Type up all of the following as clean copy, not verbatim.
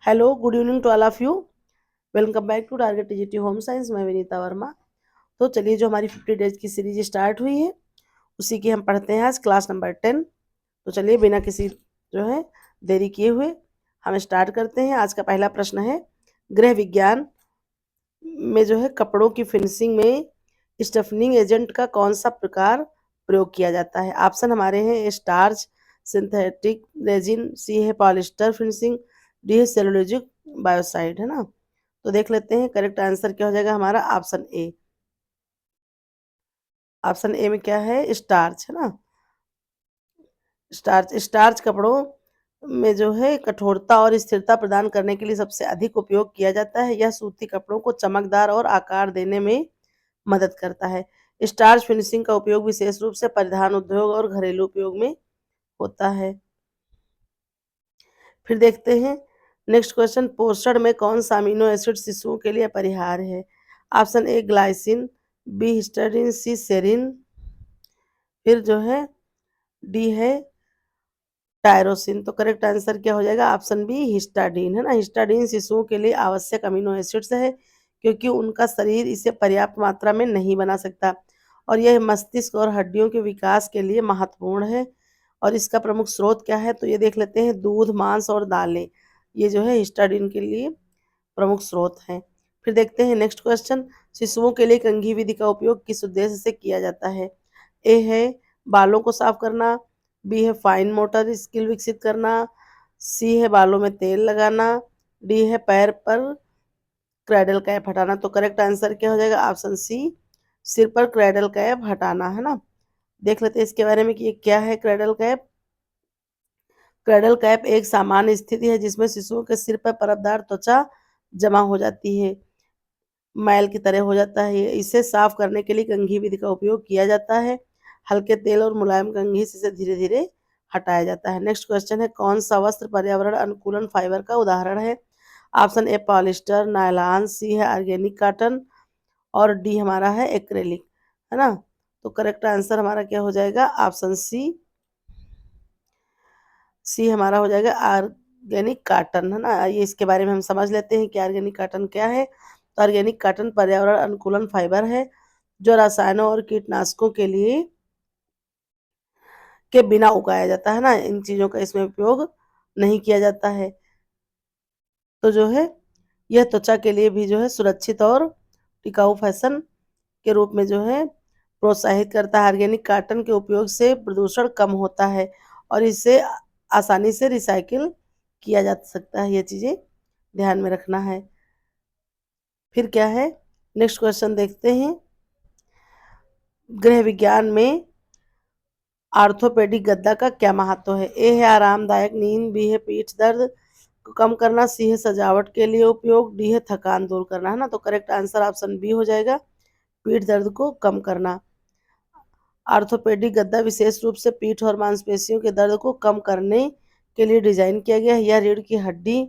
Hello, good evening to all of you. Welcome back to target TGT home science. मैं विनीता वर्मा। तो चलिए, जो हमारी 50 डेज की सीरीज स्टार्ट हुई है उसी की हम पढ़ते हैं आज क्लास नंबर 10। तो चलिए, बिना किसी जो है देरी किए हुए हम स्टार्ट करते हैं। आज का पहला प्रश्न है, गृह विज्ञान में जो है कपड़ों की फिनिशिंग में स्टफनिंग एजेंट का कौन सा प्रकार प्रयोग किया जाता है। ऑप्शन हमारे हैं स्टार्च, सिंथेटिक रेजिन, सी है पॉलिस्टर फिनिशिंग, डी है सेलुलोजिक बायोसाइड, है ना। तो देख लेते हैं करेक्ट आंसर क्या हो जाएगा हमारा। Option A. ऑप्शन ए में क्या है, स्टार्च, है ना। स्टार्च स्टार्च कपड़ों में जो है कठोरता और स्थिरता प्रदान करने के लिए सबसे अधिक उपयोग किया जाता है। यह सूती कपड़ों को चमकदार और आकार देने में मदद करता है। स्टार्च फिनिशिंग का उपयोग विशेष रूप से परिधान उद्योग और घरेलू उपयोग में होता है। फिर देखते हैं नेक्स्ट क्वेश्चन, पोषण में कौन सा अमीनो एसिड शिशुओं के लिए अपरिहार्य है। Option A glycine, B histidine, C serine, फिर जो है डी है टायरोसिन। तो करेक्ट आंसर क्या हो जाएगा, ऑप्शन बी हिस्टाडीन, है ना। हिस्टाडीन शिशुओं के लिए आवश्यक अमीनो एसिड्स है क्योंकि उनका शरीर इसे पर्याप्त मात्रा में नहीं बना सकता और यह मस्तिष्क और हड्डियों के विकास के लिए महत्वपूर्ण है। और इसका प्रमुख स्रोत क्या है, तो ये देख लेते हैं, दूध, मांस और दालें, ये जो है हिस्टाडीन के लिए प्रमुख स्रोत हैं। फिर देखते हैं नेक्स्ट क्वेश्चन, शिशुओं के लिए कंघी विधि का उपयोग किस उद्देश्य से किया जाता है। ए है बालों को साफ करना, बी है फाइन मोटर स्किल विकसित करना, सी है बालों में तेल लगाना, डी है पैर पर क्रैडल कैप हटाना। तो करेक्ट आंसर क्या हो जाएगा, ऑप्शन सी, सिर पर क्रैडल कैप हटाना, है ना। देख लेते हैं इसके बारे में कि ये क्या है क्रैडल कैप। क्रैडल कैप एक सामान्य स्थिति है जिसमें शिशुओं के सिर पर परतदार त्वचा जमा हो जाती है, मैल की तरह हो जाता है। इसे साफ करने के लिए कंघी विधि का उपयोग किया जाता है। हल्के तेल और मुलायम कंघी से इसे धीरे धीरे हटाया जाता है। नेक्स्ट क्वेश्चन है, कौन सा वस्त्र पर्यावरण अनुकूलन फाइबर का उदाहरण है। ऑप्शन ए पॉलिस्टर, नायलॉन, सी है ऑर्गेनिक कॉटन और डी हमारा है एक्रेलिक, है ना। तो करेक्ट आंसर हमारा क्या हो जाएगा, ऑप्शन सी, सी हमारा हो जाएगा ऑर्गेनिक कॉटन, है ना। ये इसके बारे में हम समझ लेते हैं कि ऑर्गेनिक कॉटन क्या है। तो ऑर्गेनिक कॉटन पर्यावरण अनुकूलन फाइबर है जो रसायनों और कीटनाशकों के बिना उगाया जाता है ना, इन चीजों का इसमें उपयोग नहीं किया जाता है। तो जो है यह त्वचा के लिए भी जो है सुरक्षित और टिकाऊ फैशन के रूप में जो है प्रोत्साहित करता है। ऑर्गेनिक कॉटन के उपयोग से प्रदूषण कम होता है और इसे आसानी से रिसाइकिल किया जा सकता है। ये चीजें ध्यान में रखना है। फिर क्या है, नेक्स्ट क्वेश्चन देखते हैं, गृह विज्ञान में आर्थोपेडिक गद्दा का क्या महत्व है। ए है आरामदायक नींद, बी है पीठ दर्द को कम करना, सी है सजावट के लिए उपयोग, डी है थकान दूर करना, है ना। तो करेक्ट आंसर ऑप्शन बी हो जाएगा, पीठ दर्द को कम करना। आर्थोपेडिक गद्दा विशेष रूप से पीठ और मांसपेशियों के दर्द को कम करने के लिए डिजाइन किया गया है। यह रीढ़ की हड्डी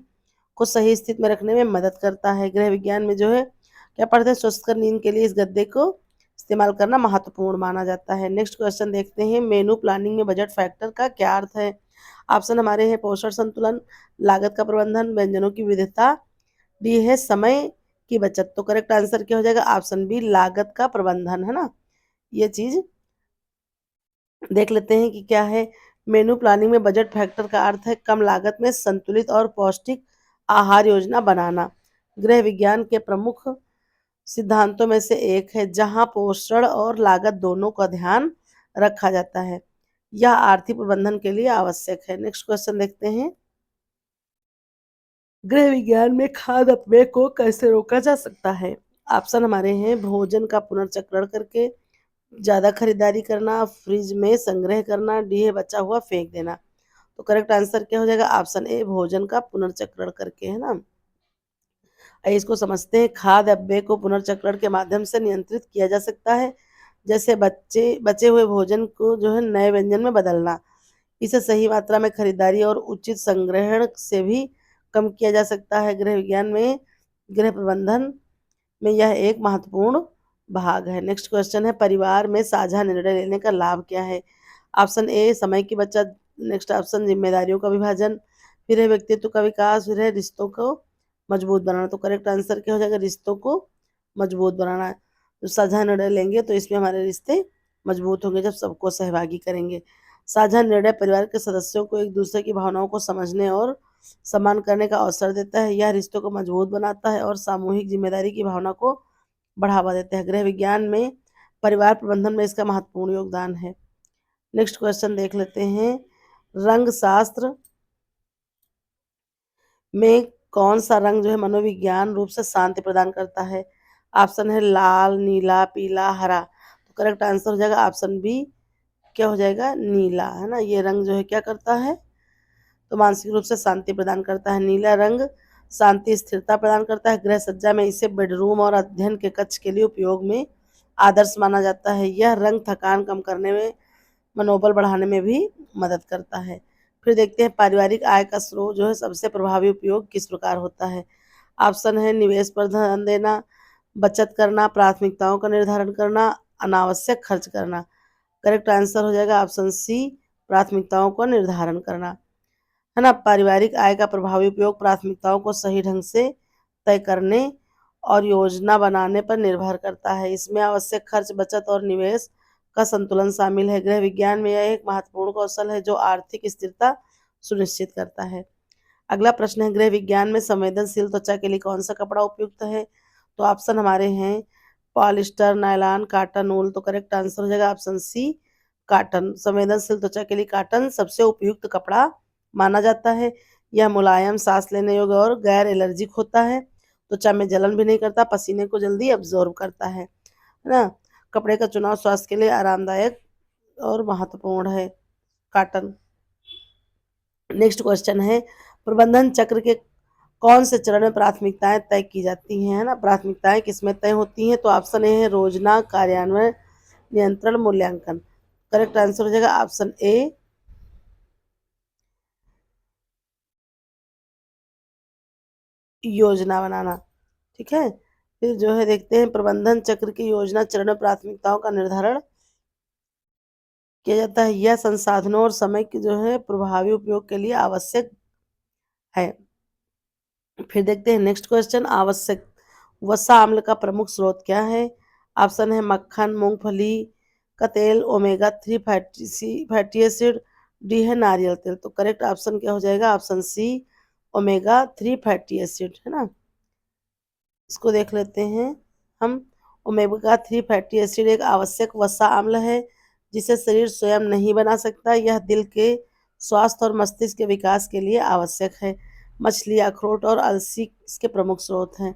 को सही स्थिति में रखने में मदद करता है। गृह विज्ञान में जो है क्या पढ़ते हैं, स्वस्थकर नींद के लिए इस गद्दे को इस्तेमाल करना महत्वपूर्ण माना जाता है। नेक्स्ट क्वेश्चन देखते हैं, मेनू प्लानिंग में बजट फैक्टर का क्या अर्थ है। ऑप्शन हमारे हैं पोषण संतुलन, लागत का प्रबंधन, व्यंजनों की विविधता, डी है समय की बचत। तो करेक्ट आंसर क्या हो जाएगा, ऑप्शन बी लागत का प्रबंधन, है ना। ये चीज देख लेते हैं कि क्या है। मेनू प्लानिंग में बजट फैक्टर का अर्थ है कम लागत में संतुलित और पौष्टिक आहार योजना बनाना। गृह विज्ञान के प्रमुख सिद्धांतों में से एक है जहां पोषण और लागत दोनों का ध्यान रखा जाता है। यह आर्थिक प्रबंधन के लिए आवश्यक है। नेक्स्ट क्वेश्चन देखते हैं, गृह विज्ञान में खाद्य अपव्यय को कैसे रोका जा सकता है। ऑप्शन हमारे हैं भोजन का पुनर्चक्रण करके, ज्यादा खरीदारी करना, फ्रिज में संग्रह करना, डी है बचा हुआ फेंक देना। तो करेक्ट आंसर क्या हो जाएगा, ऑप्शन ए भोजन का पुनर्चक्रण करके, है ना। इसको समझते हैं, खाद्य अपव्यय को पुनर्चक्रण के माध्यम से नियंत्रित किया जा सकता है, जैसे बच्चे बचे हुए भोजन को जो है नए व्यंजन में बदलना। इसे सही मात्रा में खरीदारी और उचित संग्रहण से भी कम किया जा सकता है। गृह विज्ञान में गृह प्रबंधन में यह एक महत्वपूर्ण भाग है। नेक्स्ट क्वेश्चन है, परिवार में साझा निर्णय लेने का लाभ क्या है। ऑप्शन ए समय की बचत, नेक्स्ट ऑप्शन जिम्मेदारियों का विभाजन, फिर है व्यक्तित्व का विकास, फिर है रिश्तों को मजबूत बनाना। तो करेक्ट आंसर क्या हो जाएगा, रिश्तों को मजबूत बनाना। तो साझा निर्णय लेंगे तो इसमें हमारे रिश्ते मजबूत होंगे जब सबको सहभागी करेंगे। साझा निर्णय परिवार के सदस्यों को एक दूसरे की भावनाओं को समझने और सम्मान करने का अवसर देता है। यह रिश्तों को मजबूत बनाता है और सामूहिक जिम्मेदारी की भावना को बढ़ावा देता है। गृह विज्ञान में परिवार प्रबंधन में इसका महत्वपूर्ण योगदान है। नेक्स्ट क्वेश्चन देख लेते हैं। रंग शास्त्र में कौन सा रंग जो है मनोविज्ञान रूप से शांति प्रदान करता है? ऑप्शन है लाल, नीला, पीला, हरा। तो करेक्ट आंसर हो जाएगा ऑप्शन बी, क्या हो जाएगा, नीला, है ना। ये रंग जो है क्या करता है, तो मानसिक रूप से शांति प्रदान करता है। नीला रंग शांति स्थिरता प्रदान करता है। गृह सज्जा में इसे बेडरूम और अध्ययन के कक्ष के लिए उपयोग में आदर्श माना जाता है। यह रंग थकान कम करने में, मनोबल बढ़ाने में भी मदद करता है। फिर देखते हैं पारिवारिक आय का स्रोत जो है सबसे प्रभावी उपयोग किस प्रकार होता है? ऑप्शन है निवेश पर ध्यान देना, बचत करना, प्राथमिकताओं का निर्धारण करना, अनावश्यक खर्च करना। करेक्ट आंसर हो जाएगा ऑप्शन सी, प्राथमिकताओं का निर्धारण करना, है ना। पारिवारिक आय का प्रभावी उपयोग प्राथमिकताओं को सही ढंग से तय करने और योजना बनाने पर निर्भर करता है। इसमें आवश्यक खर्च, बचत और निवेश का संतुलन शामिल है। गृह विज्ञान में यह एक महत्वपूर्ण कौशल है जो आर्थिक स्थिरता सुनिश्चित करता है। अगला प्रश्न है, गृह विज्ञान में संवेदनशील त्वचा के लिए कौन सा कपड़ा उपयुक्त है? तो ऑप्शन हमारे हैं पॉलिस्टर, नायलॉन, कॉटन, वूल। तो करेक्ट आंसर हो जाएगा ऑप्शन सी, कॉटन। संवेदनशील त्वचा के लिए कॉटन सबसे उपयुक्त कपड़ा माना जाता है। यह मुलायम, सांस लेने योग्य और गैर एलर्जिक होता है। त्वचा में जलन भी नहीं करता, पसीने को जल्दी अब्जॉर्ब करता है ना। कपड़े का चुनाव स्वास्थ्य के लिए आरामदायक और महत्वपूर्ण है, कॉटन। नेक्स्ट क्वेश्चन है, प्रबंधन चक्र के कौन से चरण में प्राथमिकताएं तय की जाती हैं, है ना। प्राथमिकताएं किसमें तय होती हैं? तो ऑप्शन ए है योजना, कार्यान्वयन, नियंत्रण, मूल्यांकन। करेक्ट आंसर हो जाएगा ऑप्शन ए, योजना बनाना। ठीक है। फिर जो है देखते हैं प्रबंधन चक्र की योजना चरण में प्राथमिकताओं का निर्धारण किया जाता है। यह संसाधनों और समय की जो है प्रभावी उपयोग के लिए आवश्यक है। फिर देखते हैं नेक्स्ट क्वेश्चन, आवश्यक वसा अम्ल का प्रमुख स्रोत क्या है? ऑप्शन है मक्खन, मूंगफली का तेल, ओमेगा 3 फैटी एसिड, डी है नारियल तेल। तो करेक्ट ऑप्शन क्या हो जाएगा, option C, omega 3 fatty acid, है ना। इसको देख लेते हैं हम। ओमेगा 3 फैटी एसिड एक आवश्यक वसा अम्ल है जिसे शरीर स्वयं नहीं बना सकता। यह दिल के स्वास्थ्य और मस्तिष्क के विकास के लिए आवश्यक है। मछली, अखरोट और अलसी इसके प्रमुख स्रोत हैं।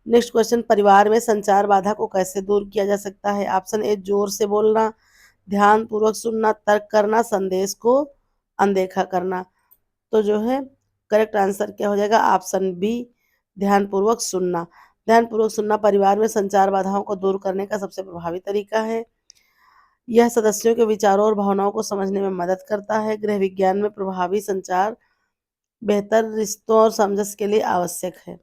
नेक्स्ट क्वेश्चन, परिवार में संचार बाधा को कैसे दूर किया जा सकता है? ऑप्शन ए जोर से बोलना, ध्यान पूर्वक सुनना, तर्क करना, संदेश को अनदेखा करना। तो जो है करेक्ट आंसर क्या हो जाएगा, ऑप्शन बी, ध्यानपूर्वक सुनना। ध्यानपूर्वक सुनना परिवार में संचार बाधाओं को दूर करने का सबसे प्रभावी तरीका है। यह सदस्यों के विचारों और भावनाओं को समझने में मदद करता है। गृह विज्ञान में प्रभावी संचार बेहतर रिश्तों और समझ के लिए आवश्यक है।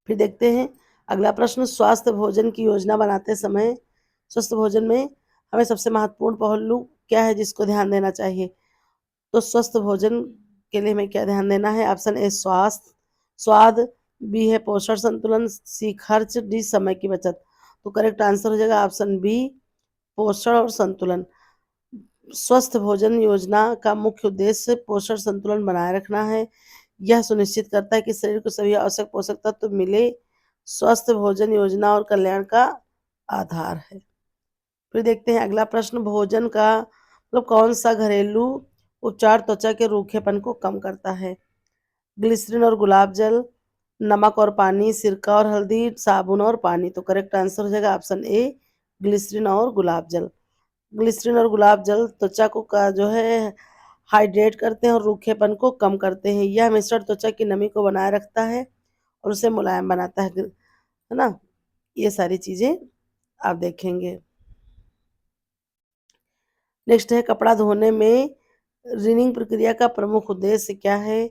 फिर देखते हैं अगला प्रश्न, स्वास्थ्य भोजन की योजना बनाते समय स्वस्थ भोजन में हमें सबसे महत्वपूर्ण पहलू क्या है जिसको ध्यान देना चाहिए? तो स्वस्थ भोजन के लिए हमें क्या ध्यान देना है? ऑप्शन ए स्वास्थ्य, स्वाद, बी है पोषण संतुलन, सी खर्च, डी समय की बचत। तो करेक्ट आंसर हो जाएगा ऑप्शन बी, पोषण और संतुलन। स्वस्थ भोजन योजना का मुख्य उद्देश्य पोषण संतुलन बनाए रखना है। यह सुनिश्चित करता है कि शरीर को सभी आवश्यक पोषक तत्व मिले। स्वस्थ भोजन योजना और कल्याण का आधार है। फिर देखते हैं अगला प्रश्न, भोजन का मतलब कौन सा घरेलू उपचार त्वचा के रूखेपन को कम करता है? ग्लिसरीन और गुलाब जल, नमक और पानी, सिरका और हल्दी, साबुन और पानी। तो करेक्ट आंसर हो जाएगा ऑप्शन ए, ग्लिसरीन और गुलाब जल। ग्लिसरीन और गुलाब जल त्वचा को का जो है हाइड्रेट करते हैं और रूखेपन को कम करते हैं। यह मिश्रण त्वचा की नमी को बनाए रखता है और उसे मुलायम बनाता है ना। ये सारी चीजें आप देखेंगे। नेक्स्ट है कपड़ा धोने में रिनिंग प्रक्रिया का प्रमुख उद्देश्य क्या है?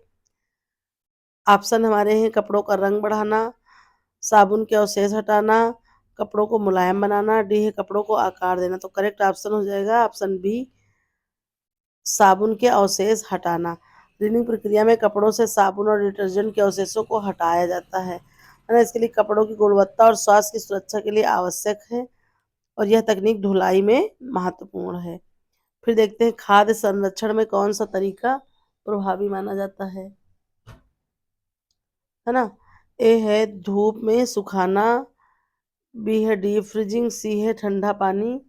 ऑप्शन हमारे हैं कपड़ों का रंग बढ़ाना, साबुन के अवशेष हटाना, कपड़ों को मुलायम बनाना, डी है कपड़ों को आकार देना। तो करेक्ट ऑप्शन हो जाएगा ऑप्शन बी, साबुन के अवशेष हटाना। क्लीनिंग प्रक्रिया में कपड़ों से साबुन और डिटर्जेंट के अवशेषों को हटाया जाता है ना। इसके लिए कपड़ों की गुणवत्ता और स्वास्थ्य की सुरक्षा के लिए आवश्यक है और यह तकनीक धुलाई में महत्वपूर्ण है। फिर देखते हैं खाद्य संरक्षण में कौन सा तरीका प्रभावी माना जाता है ना। ए है धूप में सुखाना, बी है डीप फ्रीजिंग, सी है ठंडा पानी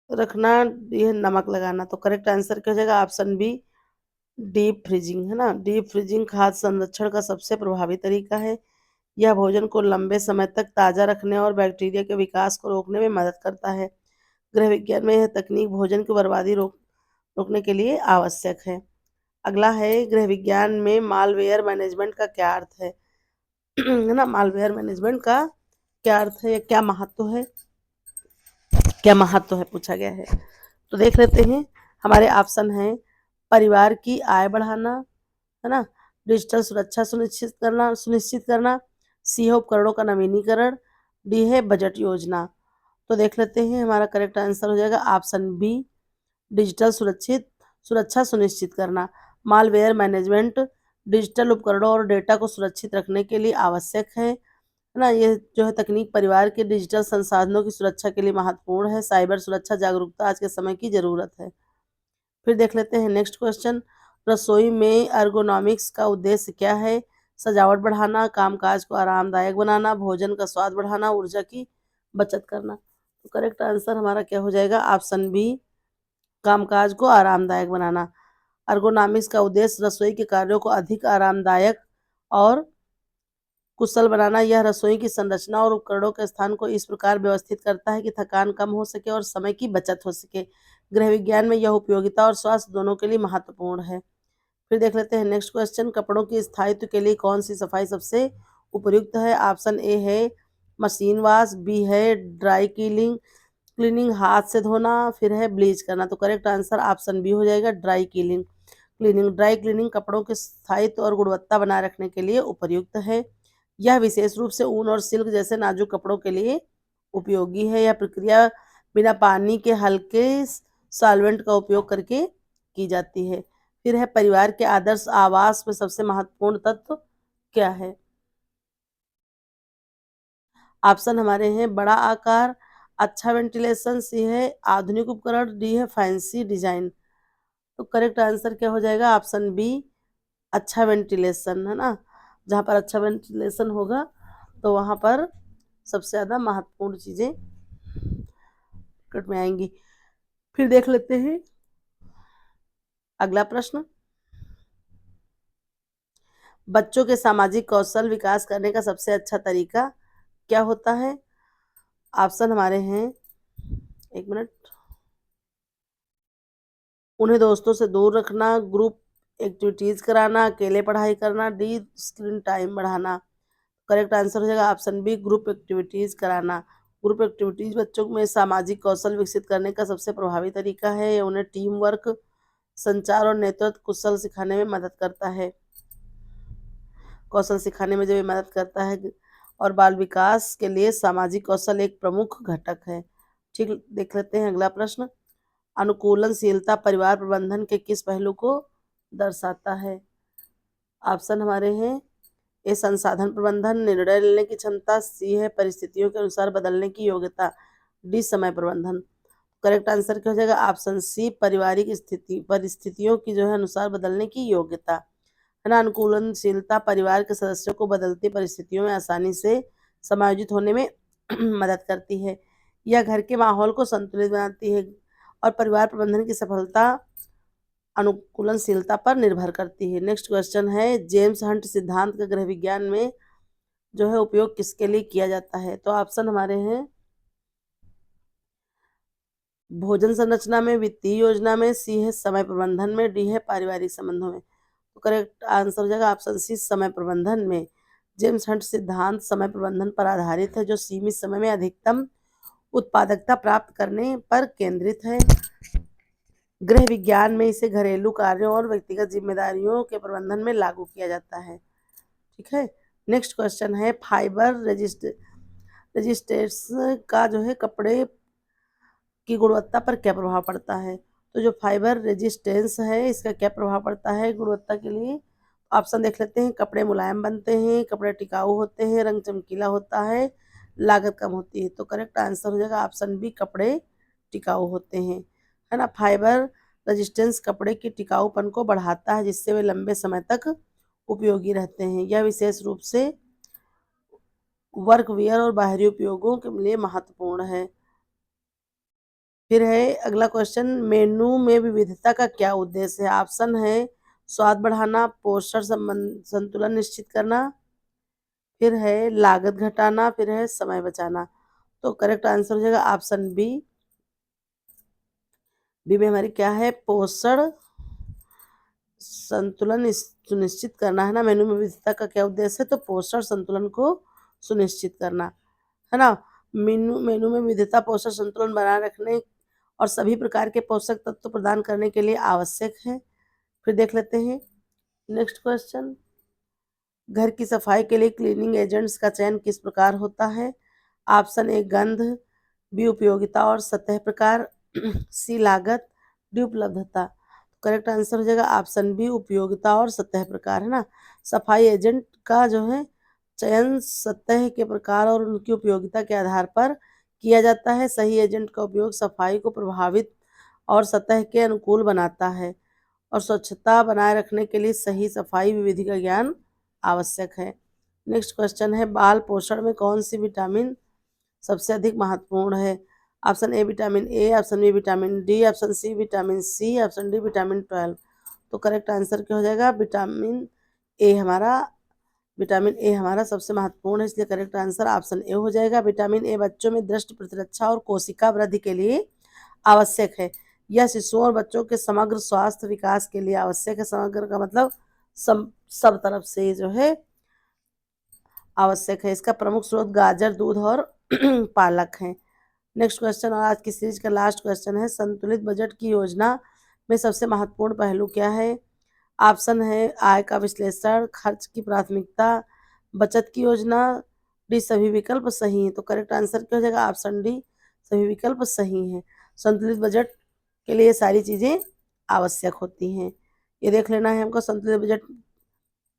रखना, डी है नमक लगाना। तो करेक्ट आंसर क्या हो जाएगा ऑप्शन बी, डीप फ्रीजिंग है ना। डीप फ्रीजिंग खाद्य संरक्षण का सबसे प्रभावी तरीका है। यह भोजन को लंबे समय तक ताज़ा रखने और बैक्टीरिया के विकास को रोकने में मदद करता है। गृह विज्ञान में यह तकनीक भोजन की बर्बादी रोकने के लिए आवश्यक है। अगला है गृह विज्ञान में मालवेयर मैनेजमेंट का क्या अर्थ है ना। मालवेयर मैनेजमेंट का क्या अर्थ है, क्या महत्व है, क्या महत्व है पूछा गया है। तो देख लेते हैं। हमारे ऑप्शन है परिवार की आय बढ़ाना, है ना, डिजिटल सुरक्षा सुनिश्चित करना, सी है उपकरणों का नवीनीकरण, डी है बजट योजना। तो देख लेते हैं। हमारा करेक्ट आंसर हो जाएगा ऑप्शन बी, डिजिटल सुरक्षा सुनिश्चित करना। मालवेयर मैनेजमेंट डिजिटल उपकरणों और डेटा को सुरक्षित रखने के लिए आवश्यक है ना। ये जो है तकनीक परिवार के डिजिटल संसाधनों की सुरक्षा के लिए महत्वपूर्ण है। साइबर सुरक्षा जागरूकता आज के समय की जरूरत है। फिर देख लेते हैं नेक्स्ट क्वेश्चन। रसोई में एर्गोनॉमिक्स का उद्देश्य क्या है। सजावट बढ़ाना, कामकाज को आरामदायक बनाना, भोजन का स्वाद बढ़ाना, ऊर्जा की बचत करना। तो करेक्ट आंसर हमारा क्या हो जाएगा ऑप्शन बी, कामकाज को आरामदायक बनाना। एर्गोनॉमिक्स का उद्देश्य रसोई के कार्यों को अधिक आरामदायक और कुशल बनाना। यह रसोई की संरचना और उपकरणों के स्थान को इस प्रकार व्यवस्थित करता है कि थकान कम हो सके और समय की बचत हो सके। गृह विज्ञान में यह उपयोगिता और स्वास्थ्य दोनों के लिए महत्वपूर्ण है। फिर देख लेते हैं नेक्स्ट क्वेश्चन। कपड़ों की स्थायित्व के लिए कौन सी सफाई सबसे उपयुक्त है। ऑप्शन ए है मशीन वॉश, बी है ड्राई क्लीनिंग हाथ से धोना, फिर है ब्लीच करना। तो करेक्ट आंसर ऑप्शन बी हो जाएगा, ड्राई क्लीनिंग कपड़ों के स्थायित्व और गुणवत्ता बनाए रखने के लिए उपयुक्त है। यह विशेष रूप से ऊन और सिल्क जैसे नाजुक कपड़ों के लिए उपयोगी है। यह प्रक्रिया बिना पानी के हल्के सॉल्वेंट का उपयोग करके की जाती है। फिर है परिवार के आदर्श आवास में सबसे महत्वपूर्ण तत्व क्या है। ऑप्शन हमारे हैं बड़ा आकार, अच्छा वेंटिलेशन, सी है आधुनिक उपकरण, डी है फैंसी डिजाइन। तो करेक्ट आंसर क्या हो जाएगा ऑप्शन बी, अच्छा वेंटिलेशन है ना। जहाँ पर अच्छा वेंटिलेशन होगा तो वहाँ पर सबसे ज़्यादा महत्वपूर्ण चीज़ें कट में आएंगी। फिर देख लेते हैं अगला प्रश्न। बच्चों के सामाजिक कौशल विकास करने का सबसे अच्छा तरीका क्या होता है। ऑप्शन हमारे हैं, एक मिनट, उन्हें दोस्तों से दूर रखना, ग्रुप एक्टिविटीज कराना, अकेले पढ़ाई करना, डी स्क्रीन टाइम बढ़ाना। करेक्ट आंसर हो जाएगा ऑप्शन बी, ग्रुप एक्टिविटीज कराना। ग्रुप एक्टिविटीज बच्चों में सामाजिक कौशल विकसित करने का सबसे प्रभावी तरीका है। यह उन्हें टीम वर्क, संचार और नेतृत्व कौशल सिखाने में जब ये मदद करता है और बाल विकास के लिए सामाजिक कौशल एक प्रमुख घटक है। ठीक, देख लेते हैं अगला प्रश्न। अनुकूलनशीलता परिवार प्रबंधन के किस पहलू को दर्शाता है। ऑप्शन हमारे हैं, ए संसाधन प्रबंधन, निर्णय लेने की क्षमता, सी है परिस्थितियों के अनुसार बदलने की योग्यता, डी समय प्रबंधन। करेक्ट आंसर क्या हो जाएगा ऑप्शन सी, पारिवारिक परिस्थितियों की जो है अनुसार बदलने की योग्यता है ना। अनुकूलनशीलता परिवार के सदस्यों को बदलती परिस्थितियों में आसानी से समायोजित होने में मदद करती है। यह घर के माहौल को संतुलित बनाती है और परिवार प्रबंधन की सफलता अनुकूलनशीलता पर निर्भर करती है। नेक्स्ट क्वेश्चन है, जेम्स हंट सिद्धांत का गृह विज्ञान में जो है उपयोग किसके लिए किया जाता है। तो ऑप्शन हमारे हैं भोजन संरचना में, वित्तीय योजना में, सी है समय प्रबंधन में, डी है पारिवारिक संबंधों में। तो करेक्ट आंसर हो जाएगा ऑप्शन सी, समय प्रबंधन में। जेम्स हंट सिद्धांत समय प्रबंधन पर आधारित है जो सीमित समय में अधिकतम उत्पादकता प्राप्त करने पर केंद्रित है। गृह विज्ञान में इसे घरेलू कार्यों और व्यक्तिगत जिम्मेदारियों के प्रबंधन में लागू किया जाता है। ठीक है। नेक्स्ट क्वेश्चन है, फाइबर रेजिस्टेंस का जो है कपड़े की गुणवत्ता पर क्या प्रभाव पड़ता है? तो जो फाइबर रेजिस्टेंस है इसका क्या प्रभाव पड़ता है गुणवत्ता के लिए? ऑप्शन देख लेते हैं। कपड़े मुलायम बनते हैं, कपड़े टिकाऊ होते हैं, रंग चमकीला होता है, लागत कम होती है। तो करेक्ट आंसर हो जाएगा ऑप्शन बी, कपड़े टिकाऊ होते हैं, है ना। फाइबर रेजिस्टेंस कपड़े की टिकाऊपन को बढ़ाता है जिससे वे लंबे समय तक उपयोगी रहते हैं। यह विशेष रूप से वर्क वियर और बाहरी उपयोगों के लिए महत्वपूर्ण है। फिर है अगला क्वेश्चन, मेनू में विविधता का क्या उद्देश्य है? ऑप्शन है स्वाद बढ़ाना, पोषण संबंध संतुलन निश्चित करना, फिर है लागत घटाना, फिर है समय बचाना। तो करेक्ट आंसर हो जाएगा ऑप्शन बी। बी में हमारी क्या है? पोषण संतुलन सुनिश्चित करना, है ना। मेनू में विविधता का क्या उद्देश्य है? तो पोषण संतुलन को सुनिश्चित करना, है ना। मेनू मेनू में विविधता पोषण संतुलन बनाए रखने और सभी प्रकार के पोषक तत्व प्रदान करने के लिए आवश्यक है। फिर देख लेते हैं नेक्स्ट क्वेश्चन, घर की सफाई के लिए क्लीनिंग एजेंट्स का चयन किस प्रकार होता है? ऑप्शन ए गंध, बी उपयोगिता और सतह प्रकार, सी लागत, डी उपलब्धता। करेक्ट आंसर हो जाएगा ऑप्शन बी, उपयोगिता और सतह प्रकार, है ना। सफाई एजेंट का जो है चयन सतह के प्रकार और उनकी उपयोगिता के आधार पर किया जाता है। सही एजेंट का उपयोग सफाई को प्रभावित और सतह के अनुकूल बनाता है और स्वच्छता बनाए रखने के लिए सही सफाई विधि का ज्ञान आवश्यक है। नेक्स्ट क्वेश्चन है, बाल पोषण में कौन सी विटामिन सबसे अधिक महत्वपूर्ण है? Option A vitamin A, option B vitamin D, option C vitamin C, option D vitamin 12। तो करेक्ट आंसर क्या हो जाएगा? विटामिन ए हमारा सबसे महत्वपूर्ण है, इसलिए करेक्ट आंसर ऑप्शन ए हो जाएगा। विटामिन ए बच्चों में दृष्टि प्रतिरक्षा और कोशिका वृद्धि के लिए आवश्यक है। यह शिशुओं और बच्चों के समग्र स्वास्थ्य विकास के लिए आवश्यक है। समग्र का मतलब सब तरफ से जो है आवश्यक है। इसका प्रमुख स्रोत गाजर, दूध और पालक है। नेक्स्ट क्वेश्चन और आज की सीरीज का लास्ट क्वेश्चन है, संतुलित बजट की योजना में सबसे महत्वपूर्ण पहलू क्या है? ऑप्शन है आय का विश्लेषण, खर्च की प्राथमिकता, बचत की योजना, डी सभी विकल्प सही हैं। तो करेक्ट आंसर क्या हो जाएगा? ऑप्शन डी, सभी विकल्प सही हैं। संतुलित बजट के लिए सारी चीज़ें आवश्यक होती हैं। ये देख लेना है हमको संतुलित बजट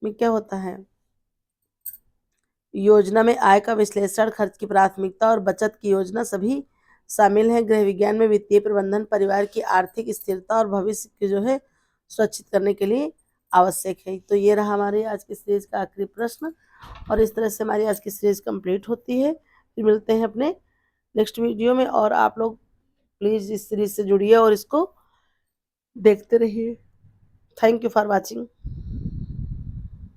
में क्या होता है। योजना में आय का विश्लेषण, खर्च की प्राथमिकता और बचत की योजना सभी शामिल हैं। गृह विज्ञान में वित्तीय प्रबंधन परिवार की आर्थिक स्थिरता और भविष्य की जो है सुरक्षित करने के लिए आवश्यक है। तो ये रहा हमारी आज की सीरीज का आखिरी प्रश्न और इस तरह से हमारी आज की सीरीज कंप्लीट होती है। फिर मिलते हैं अपने नेक्स्ट वीडियो में और आप लोग प्लीज़ इस सीरीज से जुड़िए और इसको देखते रहिए। Thank you for watching.